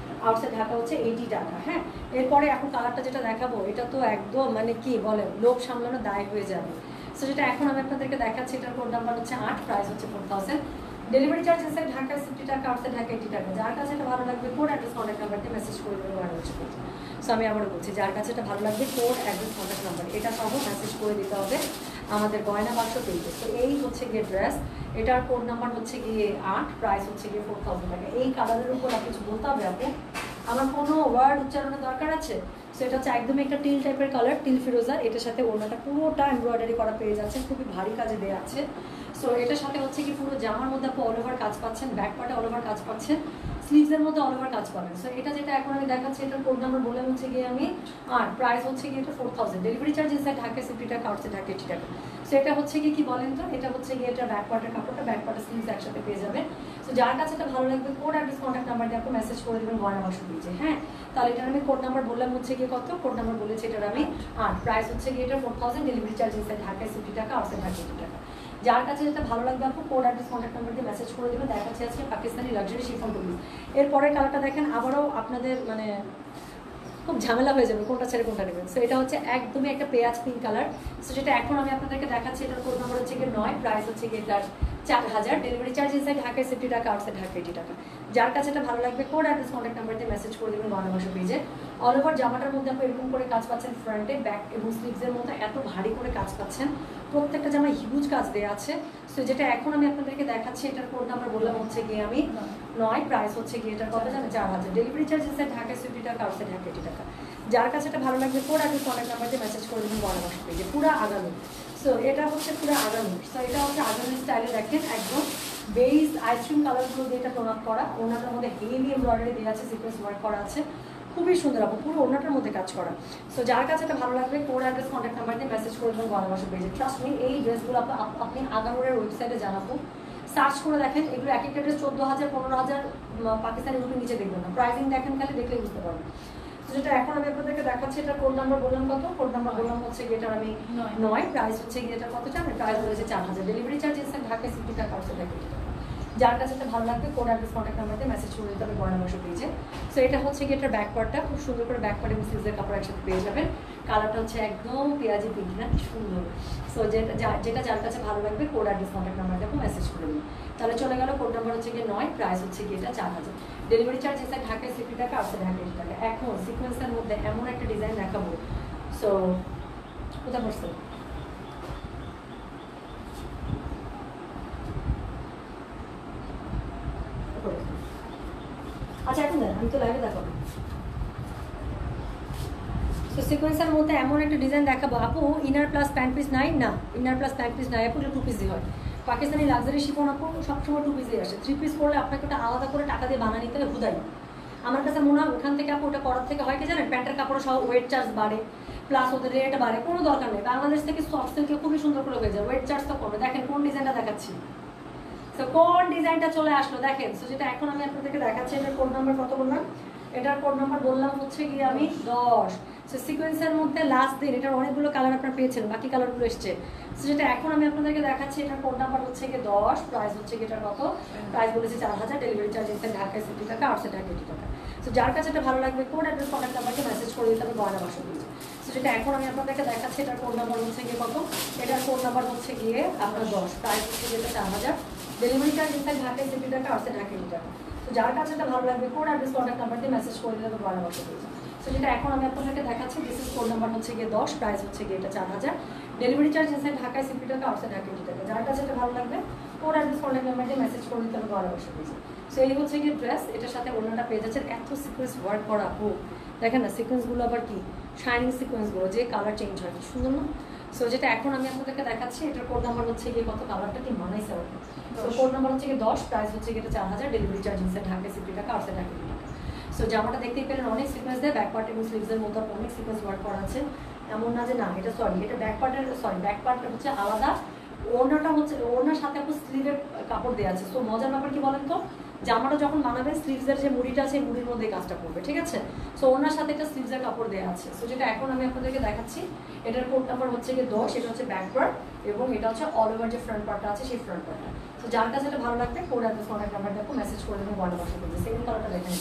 আউটসাইড ঢাকা হচ্ছে 80 টাকা। হ্যাঁ, এরপরে এখন কালারটা যেটা দেখাবো এটা তো একদম মানে কি বলে লোক সামলানো দায় হয়ে যাবে। সো যেটা এখন আমি আপনাদেরকে দেখাচ্ছি এটার কোড নাম্বার হচ্ছে 8, প্রাইস হচ্ছে 4000। ডেলিভারি চার্জ ইনসাইড ঢাকায় 60 টাকা, আউটসাইড ঢাকা 80 টাকা। যার কাছে এটা ভালো লাগবে কোড অ্যাড্রেস কন্ট্যাক্ট নাম্বার দিয়ে মেসেজ করে দেবেন 12 মাসের পেজে। সো আমি আবারও বলছি যার কাছে এটা ভালো লাগবে কোড অ্যাড্রেস কন্ট্যাক্ট নাম্বার এটা সহ মেসেজ করে দিতে হবে আমাদের গয়না বাক্স পেজে। তো এই হচ্ছে গিয়ে ড্রেস, এটার কোড নাম্বার হচ্ছে গিয়ে 8, প্রাইস হচ্ছে গিয়ে 4000 টাকা। এই কালারের উপর আর কিছু বলতে হবে আপু? আমার কোনো ওয়ার্ড উচ্চারণের দরকার আছে? সো এটা হচ্ছে একদমই একটা টিল টাইপের কালার, টিল ফিরোজা। এটার সাথে ওড়নাটা পুরোটা এমব্রয়ডারি করা পেয়ে যাচ্ছে, খুবই ভারী কাজে দেওয়া আছে। সো এটার সাথে হচ্ছে কি পুরো জামার মধ্যে আপনি অল ওভার কাজ পাচ্ছেন, ব্যাক পার্টে অল ওভার কাজ পাচ্ছেন, স্লিভসের মধ্যে অল ওভার কাজ পাবেন। সো এটা যেটা এখন আমি দেখাচ্ছি এটার কোড নাম্বার বললাম হচ্ছে গিয়ে আমি 8, প্রাইস হচ্ছে গিয়ে এটা 4000। ডেলিভারি চার্জ ইনসাইড ঢাকায় 60 টাকা, আউটসাইড ঢাকা 80 টাকা। সো এটা হচ্ছে কি বলেন তো, এটা হচ্ছে গিয়ে এটা ব্যাক পার্টের কাপড়টা, ব্যাক পার্টের স্লিভস একসাথে পেয়ে যাবেন। সো যার কাছে এটা ভালো লাগবে কোড অ্যাড্রেস কন্ট্যাক্ট নাম্বার দিয়ে আপনি মেসেজ করে দেবেন 12 মাসের পেজে। হ্যাঁ, তাহলে এটার আমি কোড নাম্বার বললাম হচ্ছে গিয়ে কত? কোড নাম্বার বলেছি এটার আমি 8, প্রাইস হচ্ছে গিয়ে এটা 4000। ডেলিভারি চার্জ ইনসাইড ঢাকায় 60 টাকা, আউটসাইড ঢাকা 80 টাকা। যার কাছে যেটা ভালো লাগবে আপনি কোড অ্যাড্রেস কন্ট্যাক্ট নাম্বার দিয়ে মেসেজ করে দেবেন। দেখাচ্ছি আজকে পাকিস্তানি লাক্সারি শিফন টুপিস। এরপরের কালারটা দেখেন, আবারও আপনাদের মানে খুব ঝামেলা হয়ে যাবে কোনটা ছেড়ে কোনটা নেবেন। সো এটা হচ্ছে একদমই একটা পেঁয়াজ পিঙ্ক কালার। সো যেটা এখন আমি আপনাদেরকে দেখাচ্ছি এটার কোড নাম্বার হচ্ছে গিয়ে 9, প্রাইস হচ্ছে গিয়ে এটার 4000। ডেলিভারি চার্জ ইনসাইড ঢাকায় 60 টাকা, আউটসাইড ঢাকা 80 টাকা। যার কাছে এটা ভালো লাগবে কোড অ্যাড্রেস কন্ট্যাক্ট নাম্বার দিয়ে মেসেজ করে দেবেন 12 মাসের পেজে। অল ওভার জামাটার মধ্যে আপনি এরকম করে কাজ পাচ্ছেন, ফ্রন্টে ব্যাক এবং স্লিভসের মধ্যে এত ভারী করে কাজ পাচ্ছেন, প্রত্যেকটা জামায় হিউজ কাজ দেওয়া আছে। সো যেটা এখন আমি আপনাদেরকে দেখাচ্ছি এটার কোড নাম্বার বললাম হচ্ছে গিয়ে আমি 9, প্রাইস হচ্ছে গিয়ে এটার কত জানেন? 4000। ডেলিভারি চার্জ ইনসাইড ঢাকায় 60 টাকা, আউটসাইড ঢাকা 80 টাকা। যার কাছে এটা ভালো লাগবে কোড অ্যাড্রেস কন্ট্যাক্ট নাম্বার দিয়ে মেসেজ করে দেবেন 12 মাসের পেজে। পুরো আগানো। সো এটা হচ্ছে পুরো আগানো। সো এটা হচ্ছে আগানো স্টাইলে দেখেন একদম বেস আইসক্রিম কালারগুলো দিয়ে এটা টোন আপ করা, ওনাটার মধ্যে হেভি এমব্রয়ডারি দেওয়া আছে, সিকোয়েন্স ওয়ার্ক করা আছে, খুবই সুন্দর আপু, পুরো ওনাটার মধ্যে কাজ করা। সো যার কাছে এটা ভালো লাগবে কোড অ্যাড্রেস কন্ট্যাক্ট নাম্বার দিয়ে মেসেজ করে দেবেন 12 মাসের পেজে। ট্রাস্ট মি, এই ড্রেসগুলো আপনি আগানোরের ওয়েবসাইটে জানাবো, সার্চ করে দেখেন, এগুলো এক একটা ড্রেস 14,000 15,000 পাকিস্তানি রুপির নিচে দেখবেন না। প্রাইসিং দেখেন, খালি দেখলেই বুঝতে পারবেন। তো যেটা এখন আমি আপনাদেরকে দেখাচ্ছি, এটা কোড নাম্বার বললাম কত, কোড নাম্বার বললাম হচ্ছে গিয়ে এটার আমি 9, প্রাইস হচ্ছে গিয়ে এটা কত জানেন, প্রাইস বলেছে 4000, ডেলিভারি চার্জ ইনসাইড ঢাকা 60 টাকা আছে টাকা। যার কাছে এটা ভালো লাগবে কোড অ্যাড্রেস কন্ট্যাক্ট নাম্বার দিয়ে মেসেজ করে দিতে হবে গয়না বসে পেয়েছে। সো এটা হচ্ছে কি এটার ব্যাক পার্টটা খুব সুন্দর করে ব্যাক পার্ট এবং স্লিভসের কাপড় একসাথে পেয়ে যাবেন। কালারটা হচ্ছে একদম পেঁয়াজি পিঙ্ক না, কি সুন্দর। সো যেটা যার কাছে ভালো লাগবে কোড অ্যাড্রেস কন্ট্যাক্ট নাম্বার দিয়ে মেসেজ করে দিন। তাহলে চলে গেল, কোড নাম্বার হচ্ছে গিয়ে 9, প্রাইস হচ্ছে গিয়ে এটা 4000, ডেলিভারি চার্জ এসে ঢাকায় 60 টাকা আসছে ঢাকা 80 টাকা। এখন সিকোয়েন্সের মধ্যে এমন একটা ডিজাইন দেখাবো, সো কোথায় বসছে আচ্ছা এখন দেন, আমি তো লাইভে দেখাবো। তো সিকোয়েন্সের মধ্যে এমন একটা ডিজাইন দেখাবো আপু, ইনার প্লাস প্যান্ট পিস নাই, না ইনার প্লাস প্যান্ট পিস নাই আপু, এটা 2 পিসই হয়। পাকিস্তানি লাক্সারি শিফন আপু সবসময় 2 পিসই আসে, 3 পিস করলে আপনাকে ওটা আলাদা করে টাকা দিয়ে বানিয়ে নিতে হবে হুদাই। আমার কাছে মনে হয় ওখান থেকে আপু ওটা করার থেকে হয় কি জানেন, প্যান্টের কাপড় সহ ওয়েট চার্জ বাড়ে, প্লাস ওদের রেট বাড়ে, কোনো দরকার নেই। বাংলাদেশ থেকে সফট সিল্কে খুবই সুন্দর করে হয়ে যায়, ওয়েট চার্জ তো কমে। দেখেন কোন ডিজাইনটা দেখাচ্ছি, তো কোন ডিজাইনটা চলে আসলো দেখেন। সো যেটা এখন আমি আপনাদেরকে দেখাচ্ছি, এটার কোড নাম্বার কত বললাম, এটার কোড নাম্বার বললাম হচ্ছে গিয়ে আমি 10। সো সিকোয়েন্সের মধ্যে লাস্ট দিন এটার অনেকগুলো কালার আপনারা পেয়েছেন, বাকি কালারগুলো এসছে। সো যেটা এখন আমি আপনাদেরকে দেখাচ্ছি, এটার কোড নাম্বার হচ্ছে গিয়ে 10, প্রাইস হচ্ছে গিয়ে এটার কত, প্রাইস বলেছে 4000, ডেলিভারি চার্জ এসে ঢাকায় 60 টাকা, আউটসাইড ঢাকা 80 টাকা। সো যার কাছে এটা ভালো লাগবে কোড অ্যাড্রেস কন্ট্যাক্ট নাম্বারকে মেসেজ করে দিতে হবে গয়না বাসা দিয়েছে। সো যেটা এখন আমি আপনাদেরকে দেখাচ্ছি, এটার কোড নাম্বার হচ্ছে গিয়ে কত, এটার কোড নাম্বার হচ্ছে গিয়ে আপনার 10, প্রাইস হচ্ছে গিয়ে 4000, ডেলিভারি চার্জ ইনসাইড ঢাকায় 60 টাকা, আউটসাইড ঢাকা 80 টাকা। তো যার কাছে এটা ভালো লাগবে কোড অ্যাড্রেস কন্ট্যাক্ট নাম্বার দিয়ে মেসেজ করে দিলে গয়না বাসা দিয়েছে। সো যেটা এখন আমি আপনাদেরকে দেখাচ্ছি, দিস ইজ কোড নাম্বার হচ্ছে গিয়ে 10, প্রাইস হচ্ছে গিয়ে এটা 4000, ডেলিভারি চার্জ ইনসাইড ঢাকায় 60 টাকা, আউটসাইড ঢাকা 80 টাকা। যার কাছে এটা ভালো লাগবে কোড অ্যাড্রেস কন্ট্যাক্ট নাম্বার দিয়ে মেসেজ করে দিতে হবে গয়না বাসা দিয়েছে। সো এই হচ্ছে গিয়ে ড্রেস, এটার সাথে ওড়নাটা পেয়ে যাচ্ছে, এত সিকোয়েন্স ওয়ার্ক করা আপু, দেখেন না সিকোয়েন্সগুলো আবার কি শাইনিং সিকোয়েন্সগুলো, যে কালার চেঞ্জ হয়, কি সুন্দর না। সো যেটা এখন আমি আপনাদেরকে দেখাচ্ছি, এটার কোড নাম্বার হচ্ছে গিয়ে কত, কালারটা কি মানাইছে আপনি। সো কোড নাম্বার হচ্ছে গিয়ে 10, প্রাইস হচ্ছে গিয়ে 4000, ডেলিভারি চার্জ ইনসাইড ঢাকায় 60 টাকা, আউটসাইড ঢাকা 80 টাকা। সো জামাটা দেখতেই পেলেন অনেক সিকোয়েন্স দেয়, ব্যাক পার্ট এবং স্লিভসের মধ্যে অনেক সিকোয়েন্স ওয়ার্ক করা আছে, এমন না যে না এটা সরি, এটা ব্যাক পার্টের সরি ব্যাক পার্টটা হচ্ছে আলাদা, ওড়নাটা হচ্ছে ওড়নার সাথে আপু স্লিভের কাপড় দেওয়া আছে। সো মজার ব্যাপার কি বলেন তো, জামাটা যখন বানাবেন স্লিভসের যে মুড়িটা আছে এই মুড়ির মধ্যে কাজটা করবে, ঠিক আছে। সো ওনার সাথে একটা স্লিভসের কাপড় দেওয়া আছে। সো যেটা এখন আমি আপনাদেরকে দেখাচ্ছি, এটার কোড নাম্বার হচ্ছে গিয়ে 10, এটা হচ্ছে ব্যাক পার্ট এবং এটা হচ্ছে অল ওভার যে ফ্রন্ট পার্টটা আছে সেই ফ্রন্ট পার্টটা। সো যার কাছে এটা ভালো লাগবে কোড অ্যাড্রেস কন্ট্যাক্ট নাম্বার দেখো মেসেজ করে দেবেন গয়না বাসা করবে। সেকেন্ড কালারটা দেখেন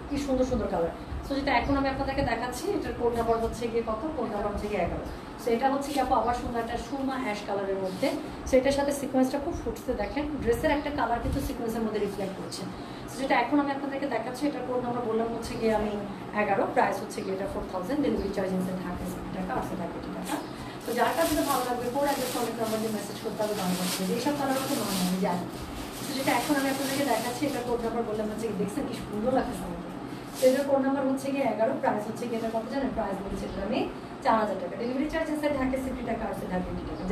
কি সুন্দর সুন্দর কালার। সো যেটা এখন আমি আপনাদেরকে দেখাচ্ছি, এটার কোড নাম্বার হচ্ছে গিয়ে কত, কোড নাম্বার হচ্ছে গিয়ে 11। সো এটা হচ্ছে কি আপু আবার সুন্দর একটা সুরমা অ্যাশ কালারের মধ্যে। সো এটার সাথে সিকোয়েন্সটা খুব ফুটতে, দেখেন ড্রেসের একটা কালার কিন্তু সিকোয়েন্সের মধ্যে রিফ্লেক্ট করছে। সো যেটা এখন আমি আপনাদেরকে দেখাচ্ছি, এটার কোড নাম্বার বললাম হচ্ছে গিয়ে আমি 11, প্রাইস হচ্ছে গিয়ে এটা 4000, ডেলিভারি চার্জ ইনসাইড ঢাকা 60 টাকা, আউটসাইড ঢাকা 80 টাকা। তো যার কাছে ভালো লাগবে কোড অ্যাড্রেস কন্ট্যাক্ট নাম্বার দিয়ে মেসেজ করতে হবে গয়না বাসা করবে। এইসব কালার তো নয় আমি জানি। তো যেটা এখন আমি আপনাদেরকে দেখাচ্ছি, এটার কোড নাম্বার বললাম হচ্ছে দেখছেন কি সুন্দর লাগছে আমাকে। এটার কোড নাম্বার হচ্ছে গিয়ে 11, প্রাইস হচ্ছে গিয়ে এটা কত জানেন, প্রাইস বলছে এটা আমি 4000 টাকা, ডেলিভারি চার্জ ইনসাইড ঢাকা 60 টাকা, আউটসাইড ঢাকা 80 টাকা।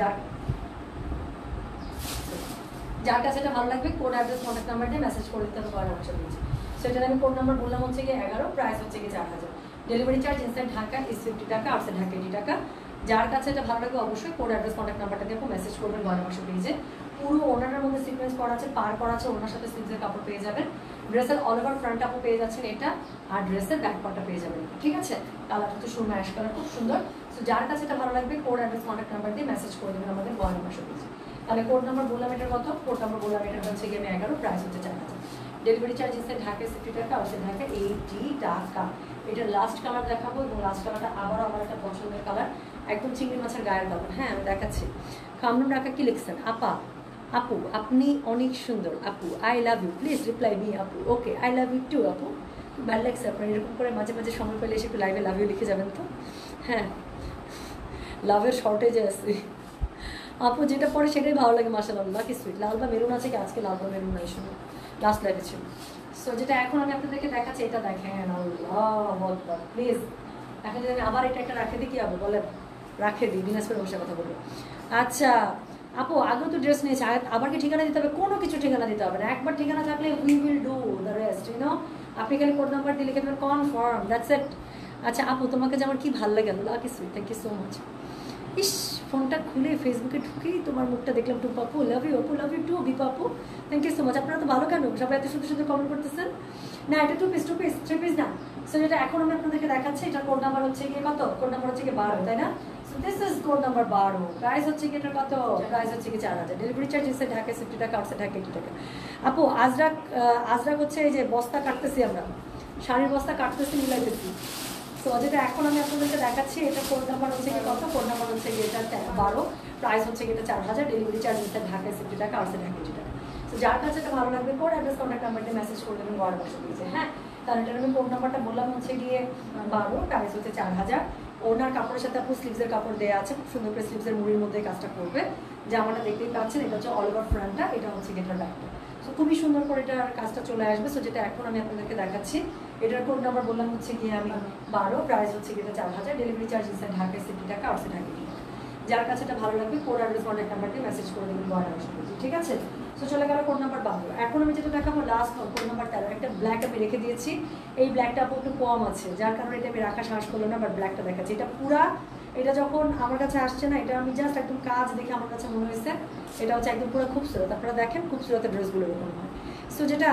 যার কাছে এটা ভালো লাগবে কোড অ্যাড্রেস কন্ট্যাক্ট নাম্বার দিয়ে মেসেজ করে দিতে হবে গয়না বাসা দিয়েছে। সেটার আমি কোড নাম্বার বললাম হচ্ছে গিয়ে 11, প্রাইস হচ্ছে গিয়ে 4000, delivery charge inside Dhaka is 50 টাকা, আউটসাইড ঢাকা 80 টাকা। যার কাছে এটা ভালো লাগবে অবশ্যই কোড অ্যাড্রেস কন্ট্যাক্ট নাম্বারটা দিয়ে মেসেজ করবেন গয়না বাসা পেয়েছে। পুরো ওনার মধ্যে সিকোয়েন্স করা আছে, পার করা আছে, ওনার সাথে স্লিভসের কাপড় পেয়ে যাবেন, ড্রেসের অল ওভার ফ্রন্ট আপু পেয়ে যাচ্ছেন এটা, আর ড্রেসের ব্যাক পার্টটা পেয়ে যাবেন, ঠিক আছে। কালারটা হচ্ছে সুরমা অ্যাশ কালার, খুব সুন্দর। সো যার কাছে এটা ভালো লাগবে কোড অ্যাড্রেস কন্ট্যাক্ট নাম্বার দিয়ে মেসেজ করে দেবেন আমাদের গয়না বাসা পেয়েছে। তাহলে কোড নাম্বার বললাম এটার কত, কোড নাম্বার বললাম এটা হচ্ছে গিয়ে 11, প্রাইস হচ্ছে 4000, ডেলিভারি চার্জ ইনসাইড ঢাকা 60 টাকা, আউটসাইড ঢাকা 80 টাকা। এটা লাস্ট কালার দেখাবো এবং লাস্ট কালারটা আবারও আমার একটা পছন্দের কালার, একদম চিংড়ি মাছের গায়ের কালার। হ্যাঁ আমি দেখাচ্ছি। কামরুন রাখা কি লিখছেন, আপু আপনি অনেক সুন্দর আপু, I love you, please reply me আপু। Okay I love you too আপু, ভালো লাগছে আপনার এরকম করে মাঝে মাঝে সময় পেলে এসে একটু লাইভে লাভ ইউ লিখে যাবেন তো। হ্যাঁ লাভের শর্টেজে আছে আপু, যেটা পরে সেটাই ভালো লাগে মাশাআল্লাহ, কি সুইট। লাল বা মেরুন আছে কি, আজকে লাল বা মেরুন নাই শুনুন, লাস্ট লাইভে ছিল। সো যেটা এখন আমি আপনাদেরকে দেখাচ্ছি, এটা দেখেন আল্লাহ প্লিজ। এখন যদি আমি আবার এটা একটা রাখে দিই কি হবে বলেন, রাখে দিই দিনাজপুরে বসে কথা বলবো। আচ্ছা আপু আগেও তো ড্রেস নিয়েছে, আবার কি ঠিকানা দিতে হবে, কোনো কিছু ঠিকানা দিতে হবে না, একবার ঠিকানা থাকলে we will do the rest, you know. আপনি খালি কোড নাম্বার দিয়ে লিখে দেবেন কনফার্ম, দ্যাটস ইট। আচ্ছা আপু তোমাকে যে আমার কি ভালো লাগে, আল্লাহ কি sweet, thank you so much. ইস ফোনটা খুলে ফেসবুকে ঢুকেই তোমার মুখটা দেখলাম। টুম্পা আপু লাভ ইউ, আপু লাভ ইউ টু, বিপা আপু থ্যাংক ইউ সো মাচ। আপনারা তো ভালো কেন সবাই এত সুন্দর সুন্দর কমেন্ট করতেছেন। না এটা 2 পিস 3 পিস না। সো যেটা এখন আমি আপনাদেরকে দেখাচ্ছি, এটা কোড নাম্বার হচ্ছে গিয়ে কত, কোড নাম্বার হচ্ছে গিয়ে 12, তাই না? So this is code number 12। Price হচ্ছে কি, এটা কত, প্রাইস হচ্ছে কি 4000। ডেলিভারি চার্জ ইনসাইড ঢাকা 50 টাকা, আউটসাইড ঢাকা 80 টাকা। আপু আজরাক হচ্ছে এই যে বস্তা কাটতেছি আমরা, শাড়ির বস্তা কাটতেছি, মিলাইতেছি। সো যেটা এখন আমি আপনাদেরকে দেখাচ্ছি, এটা কোড নাম্বার হচ্ছে কি কত, কোড নাম্বার হচ্ছে কি এটা 12, প্রাইস হচ্ছে কি এটা 4000। ডেলিভারি চার্জ ইনসাইড ঢাকা 50 টাকা, আউটসাইড ঢাকা 80 টাকা। সো যার কাছে এটা ভালো লাগবে কোড অ্যাড্রেস কন্ট্যাক্ট নাম্বারটা মেসেজ করে দেবেন ঘরে বসে দিয়েছে। হ্যাঁ, তাহলে এটা আমি কোড নাম্বারটা বললাম হচ্ছে গিয়ে 12, প্রাইস হচ্ছে 4000। ওনার কাপড়ের সাথে আপু স্লিভসের কাপড় দেওয়া আছে, খুব সুন্দর করে স্লিভসের মুড়ির মধ্যে কাজটা করবে। জামাটা দেখতেই পাচ্ছেন, এটা হচ্ছে অল ওভার ফ্রন্টটা, এটা হচ্ছে গেটার ব্যাকটা। সো খুবই সুন্দর করে এটার কাজটা চলে আসবে। সো যেটা এখন আমি আপনাদেরকে দেখাচ্ছি, এটার কোড নাম্বার বললাম হচ্ছে গিয়ে আমি 12, প্রাইস হচ্ছে গিয়ে 4000। ডেলিভারি চার্জ ইনসাইড ঢাকা 50 টাকা, আউটসাইড ঢাকা 80 টাকা। যার কাছে এটা ভালো লাগবে কোড অ্যাড্রেস কন্ট্যাক্ট নাম্বারটি মেসেজ করে দেবেন ঘরে বসে দিয়েছি, ঠিক আছে? সো চলে গেল কোড নাম্বার 12। এখন আমি যেটা দেখাবো লাস্ট কোড নাম্বার 13। একটা ব্ল্যাক আমি রেখে দিয়েছি, এই ব্ল্যাকটা আপু একটু কম আছে, যার কারণে এটা আমি রাখা সাহস করলো না, বাট ব্ল্যাকটা দেখাচ্ছি। এটা পুরা, এটা যখন আমার কাছে আসছে না, এটা আমি জাস্ট একদম কাজ দেখে আমার কাছে মনে হয়েছে এটা হচ্ছে একদম পুরো খুবসুরত। আপনারা দেখেন খুবসুরতের ড্রেসগুলো এরকম হয়। সো যেটা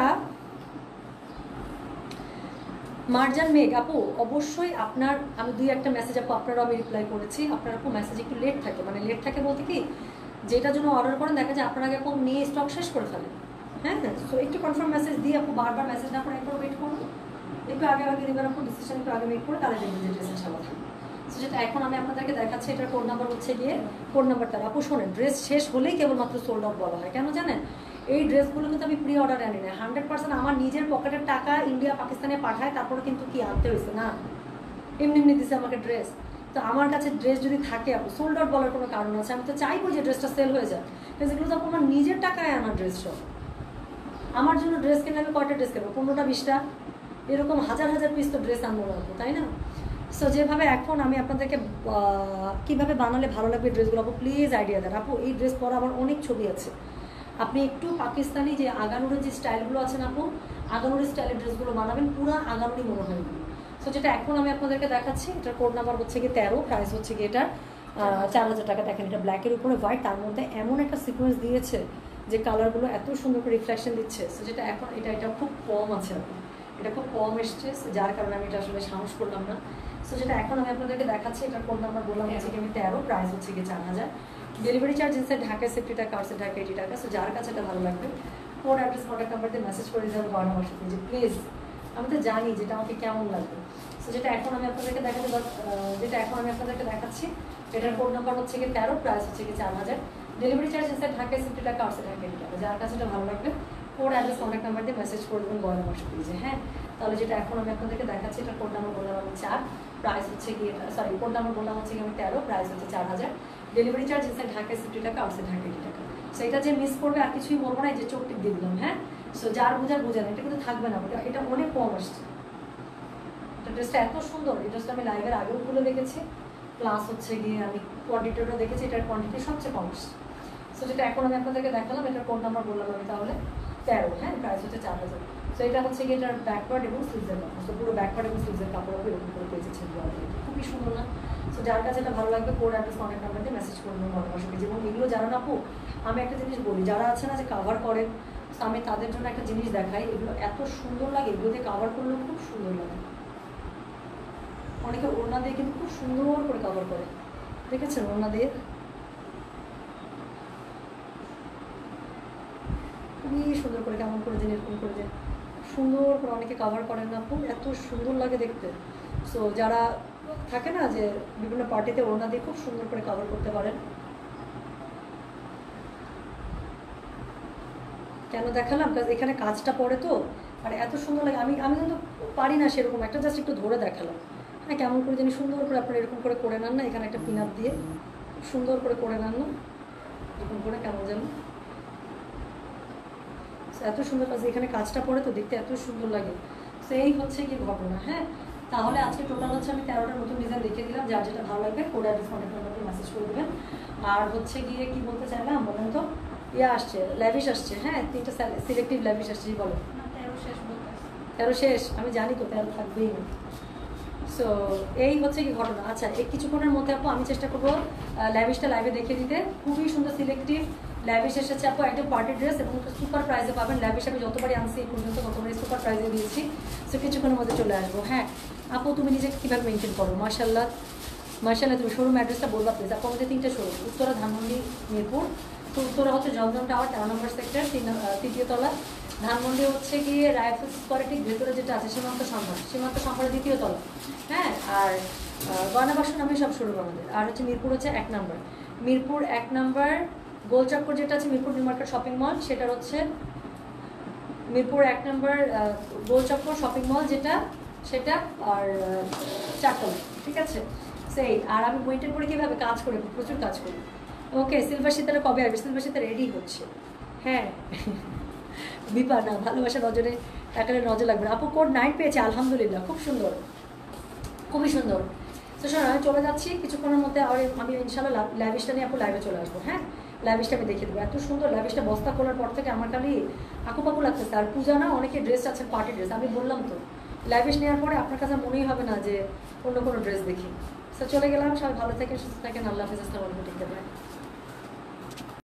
মার্জান মেঘ আপু, অবশ্যই আপনার আমি 2-1টা মেসেজ আপু আপনারাও আমি রিপ্লাই করেছি। আপনার আপু মেসেজ একটু লেট থাকে, মানে লেট থাকে বলতে কি, যেটা জন্য অর্ডার করেন দেখা যায় আপনার আগে আপু নিয়ে স্টক শেষ করে ফেলেন। হ্যাঁ, সো একটু কনফার্ম মেসেজ দিয়ে আপু বারবার মেসেজ না করে একবার ওয়েট করুন, একটু আগে দেবেন আপু, ডিসিশন একটু আগে ওয়েট করে তাহলে দেখবেন যে ড্রেস ইনশাআল্লাহ থাকবে। সো যেটা এখন আমি আপনাদেরকে দেখাচ্ছি, এটার কোড নাম্বার হচ্ছে গিয়ে কোড নাম্বার 13। আপু শোনেন, ড্রেস শেষ হলেই কেবলমাত্র সোল্ড আউট বলা হয়, কেন জানেন? এই ড্রেসগুলো কিন্তু আমি প্রি অর্ডার আনি না, 100% আমার নিজের পকেটের টাকা ইন্ডিয়া পাকিস্তানে পাঠায়, তারপরে কিন্তু কি আনতে হয়েছে না, এমনি এমনি দিছে আমাকে ড্রেস। তো আমার কাছে ড্রেস যদি থাকে আপু, সোল্ড আউট বলার কোনো কারণ আছে? আমি তো চাইবো যে ড্রেসটা সেল হয়ে যায়, কিন্তু এগুলো তো আমার নিজের টাকায় আনা ড্রেস। সব আমার জন্য ড্রেস কিনে আমি কয়টা ড্রেস কিনবো, 15টা 20টা, এরকম হাজার হাজার পিস তো ড্রেস আনবো না, তাই না? সো যেভাবে এখন আমি আপনাদেরকে কীভাবে বানালে ভালো লাগবে ড্রেসগুলো আপু প্লিজ আইডিয়া দেন। আপু এই ড্রেস পরা আমার অনেক ছবি আছে, আপনি একটু পাকিস্তানি যে আগানুরের যে স্টাইলগুলো আছে না আপু, আগানুরের স্টাইলের ড্রেসগুলো বানাবেন, পুরো আগানুরি মনে হয়। সো যেটা এখন আমি আপনাদেরকে দেখাচ্ছি, এটার কোড নাম্বার হচ্ছে গিয়ে 13, প্রাইস হচ্ছে গিয়ে এটার 4000 টাকা। দেখেন এটা ব্ল্যাকের উপরে হোয়াইট, তার মধ্যে এমন একটা সিকোয়েন্স দিয়েছে যে কালারগুলো এত সুন্দর করে রিফ্লেকশন দিচ্ছে। সো যেটা এখন এটা খুব কম আছে আপু, এটা খুব কম এসছে, যার কারণে আমি এটা আসলে সাহস করলাম না। সো যেটা এখন আমি আপনাদেরকে দেখাচ্ছি, এটার কোড নাম্বার বললাম হচ্ছে কি আমি 13, প্রাইস হচ্ছে গিয়ে 4000। ডেলিভারি চার্জ ইনসাইড ঢাকা 50 টাকা, আউটসাইড ঢাকা 80 টাকা। সো যার কাছে এটা ভালো লাগবে কোড অ্যাড্রেস কন্ট্যাক্ট নাম্বার দিয়ে মেসেজ করে দেবেন ঘরে বসে যে প্লিজ, আমি তো জানি যেটা আমাকে কেমন লাগবে। সো যেটা এখন আমি আপনাদেরকে দেখাচ্ছি, এটার কোড নাম্বার হচ্ছে গিয়ে 13, প্রাইস হচ্ছে গিয়ে 4000। ডেলিভারি চার্জ ইনসাইড ঢাকা 50 টাকা, আউটসাইড ঢাকা 80 টাকা। যার কাছে এটা ভালো লাগবে কোড অ্যাড্রেস কন্ট্যাক্ট নাম্বার দিয়ে মেসেজ করে দেবেন ঘরে বসে দিয়ে। হ্যাঁ, তাহলে যেটা এখন আমি আপনাদেরকে দেখাচ্ছি, এটা কোড নাম্বার বললাম আমি 4, প্রাইস হচ্ছে গিয়ে কোড নাম্বার বললাম হচ্ছে গিয়ে আমি 13, প্রাইস হচ্ছে 4000। ডেলিভারি চার্জ ইনসাইড ঢাকা 50 টাকা, আউটসাইড ঢাকা 80 টাকা। সো এটা যে মিস করবে আর কিছুই বলবো না, যে চোখ টিপ দিয়ে দিলাম। হ্যাঁ, সো যার বোঝার এটা কিন্তু থাকবে না, এটা অনেক কম আসছে। ড্রেসটা এত সুন্দর, এই ড্রেসটা আমি লাইভের আগেও খুলে দেখেছি, প্লাস হচ্ছে গিয়ে আমি কোয়ান্টিটিটা দেখেছি, এটার কোয়ান্টিটি সবচেয়ে কম আসছে। সো যেটা এখন আমি আপনাদেরকে দেখালাম, এটার কোড নাম্বার বললাম আমি তাহলে 13, হ্যাঁ, প্রাইস হচ্ছে 4000। সো এটা হচ্ছে গিয়ে এটার ব্যাকওয়ার্ড এবং স্লিভসের কাপড়। সো পুরো ব্যাকওয়ার্ড এবং স্লিভসের কাপড় হবে এরকম করে পেয়েছে, খুবই সুন্দর না? সো যার কাছে এটা ভালো লাগবে কোড অ্যাড্রেস কন্ট্যাক্ট নাম্বার দিয়ে মেসেজ করবেন ঘরে বসে। এবং এগুলো যারা না আপু, আমি একটা জিনিস বলি, যারা আছে না যে কাভার করেন, আমি তাদের জন্য একটা জিনিস দেখাই, এগুলো এত সুন্দর লাগে, এগুলো দিয়ে কাভার করলেও খুব সুন্দর লাগে। অনেকে ওড়না দিয়ে কিন্তু খুব সুন্দর করে কাভার করে, দেখেছেন? ওড়না দিয়ে খুবই সুন্দর করে, কেমন করে যেন এরকম করে যে সুন্দর করে অনেকে কাভার করেন না আপু, এত সুন্দর লাগে দেখতে। সো যারা থাকে না যে বিভিন্ন পার্টিতে ওড়না দিয়ে খুব সুন্দর করে কাভার করতে পারেন। কেন দেখালাম? কারণ এখানে কাজটা পড়ে তো, আর এত সুন্দর লাগে। আমি কিন্তু পারি না সেরকম, একটা জাস্ট একটু ধরে দেখালাম। হ্যাঁ, কেমন করে জানি সুন্দর করে আপনারা এরকম করে নেন না, এখানে একটা পিন আপ দিয়ে সুন্দর করে নেন না, এরকম করে কেমন যেন এত সুন্দর কাজ, এখানে কাজটা পড়ে তো দেখতে এত সুন্দর লাগে। সো এই হচ্ছে কি ঘটনা। হ্যাঁ, তাহলে আজকে টোটাল হচ্ছে আমি 13টা নতুন ডিজাইন দেখিয়ে দিলাম, যার যেটা ভালো লাগবে কোড অ্যাড্রেস কন্ট্যাক্ট নাম্বারটি মেসেজ করে দেবেন। আর হচ্ছে গিয়ে কি বলতে চাইলাম বলেন তো, আসছে ল্যাভিশ আসছে। হ্যাঁ, 3টা সিলেক্টিভ ল্যাভিশ আসছে, বলো 13 শেষ, আমি জানি তো 13 থাকবেই না। সো এই হচ্ছে কি ঘটনা। আচ্ছা, এই কিছুক্ষণের মধ্যে আপু আমি চেষ্টা করবো ল্যাভিশটা লাইভে দেখিয়ে দিতে। খুবই সুন্দর সিলেক্টিভ ল্যাভিশ এসেছে আপু, একদম পার্টি ড্রেস এবং সুপার প্রাইসে পাবেন। ল্যাভিশ আমি যতবারই আনছি এই পর্যন্ত ততবারই সুপার প্রাইসে দিয়েছি। সো কিছুক্ষণের মধ্যে চলে আসবো। হ্যাঁ আপু, তুমি নিজেকে কীভাবে মেনটেন করো? মার্শাল্লাহ মার্শাল্লাহ। তুমি শোরুম অ্যাড্রেসটা বলবা প্লিজ আপু। আমাদের 3টে শোরুম, উত্তরা, ধানমন্ডি, মিরপুর। তো উত্তরা হচ্ছে জমজম টাওয়ার 13 নম্বর সেক্টর, 3য় তলা। ধানমন্ডি হচ্ছে গিয়ে রাইফেল স্কোয়ারের ঠিক ভেতরে যেটা আছে সীমান্ত সম্ভার 2য় তলা। হ্যাঁ, আর গয়না বাক্স নামে সব শুরু আমাদের। আর হচ্ছে মিরপুর হচ্ছে 1 নম্বর, মিরপুর 1 নম্বর গোলচক্কর যেটা আছে Mirpur new market shopping mall, সেটার হচ্ছে মিরপুর 1 নম্বর গোলচক্কর শপিং মল যেটা, সেটা আর 4 তলা। ঠিক আছে, সেই। আর আমি মেনটেন করে কীভাবে? কাজ করে, প্রচুর কাজ করি। ওকে, সিলভার শীতের কবে আসবে? সিলভার শীতে রেডি হচ্ছে। হ্যাঁ বিপা না, ভালোবাসা নজরে টাকারে নজর লাগবে। আপু কোড 9 পেয়েছে, আলহামদুলিল্লাহ, খুব সুন্দর, খুবই সুন্দর। তো শোনো, আমি চলে যাচ্ছি কিছুক্ষণের মধ্যে। আর আমি ইনশাল্লাহ ল্যাভিশটা নিয়ে আপু লাইভে চলে আসবো। হ্যাঁ, ল্যাভিশটা আমি দেখে দেবো। এত সুন্দর ল্যাভিশটা, বস্তা খোলার পর থেকে আমার খালি আঁকুপাকু লাগতেছে। আর পূজা না, অনেকে ড্রেস আছে পার্টি ড্রেস, আমি বললাম তো ল্যাভিশ নেওয়ার পরে আপনার কাছে মনেই হবে না যে অন্য কোনো ড্রেস দেখি। তো চলে গেলাম, সবাই ভালো থাকেন, সুস্থ থাকেন, আল্লাহ হাফিজ, আসসালামু আলাইকুম। ঠিক আছে।